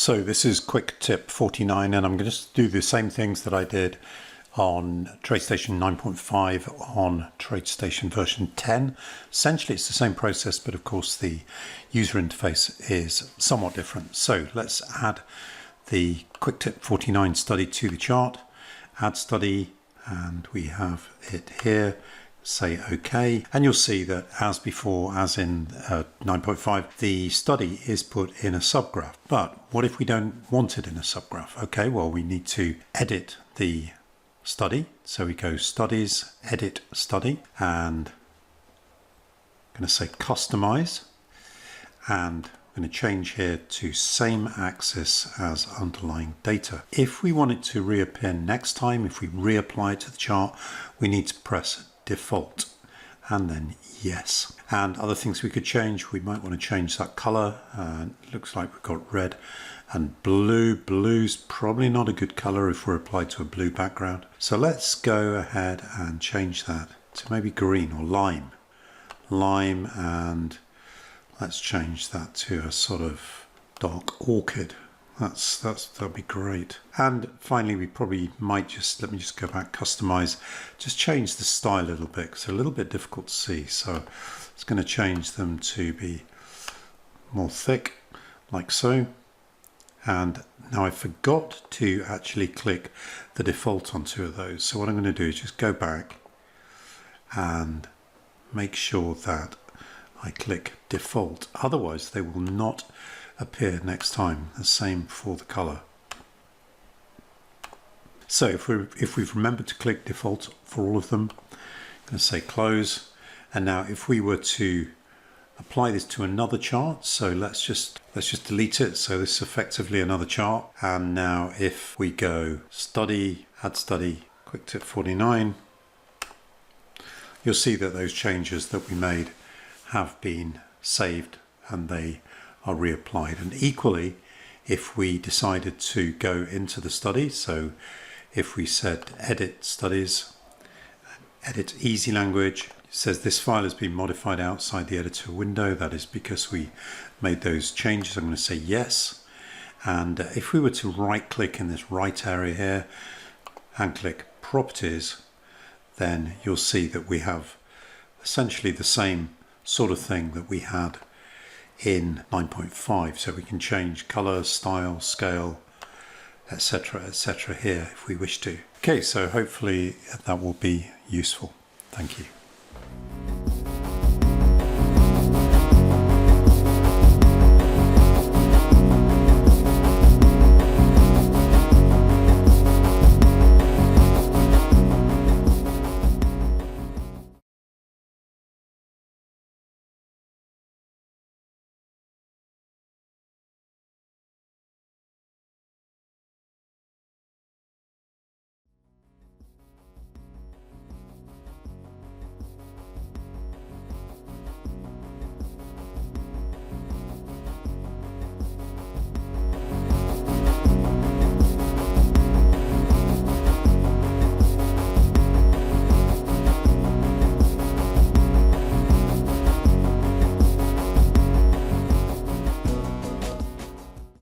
So this is quick tip 49, and I'm going to do the same things that I did on TradeStation 9.5 on TradeStation version 10. Essentially it's the same process, but of course the user interface is somewhat different. So let's add the quick tip 49 study to the chart, add study, and we have it here. Say OK, and you'll see that as before, as in 9.5, the study is put in a subgraph. But what if we don't want it in a subgraph? Okay, well, we need to edit the study. So we go Studies, Edit Study, and I'm going to say Customize, and I'm going to change here to same axis as underlying data. If we want it to reappear next time, if we reapply it to the chart, we need to press default and then yes. And other things we could change, we might want to change that color. It looks like we've got red and blue. Blue's probably not a good color if we're applied to a blue background. So let's go ahead and change that to maybe green or lime. And let's change that to a sort of dark orchid. That'll be great. And finally, we probably might just, let me just go back, customize, just change the style a little bit, because they're a little bit difficult to see. So it's going to change them to be more thick, like so. And now I forgot to actually click the default on two of those. So what I'm going to do is just go back and make sure that I click default. Otherwise, they will not appear next time. The same for the color. So if we've remembered to click default for all of them, I'm going to say close. And now if we were to apply this to another chart, so let's just delete it. So this is effectively another chart. And now if we go study, add study, quick tip 49, you'll see that those changes that we made have been saved and they are reapplied. And equally, if we decided to go into the study, so if we said edit studies, edit easy language, it says this file has been modified outside the editor window. That is because we made those changes. I'm going to say yes. And if we were to right click in this right area here and click properties, then you'll see that we have essentially the same sort of thing that we had in 9.5, so we can change color, style, scale, etc here if we wish to. Okay, so hopefully that will be useful. Thank you.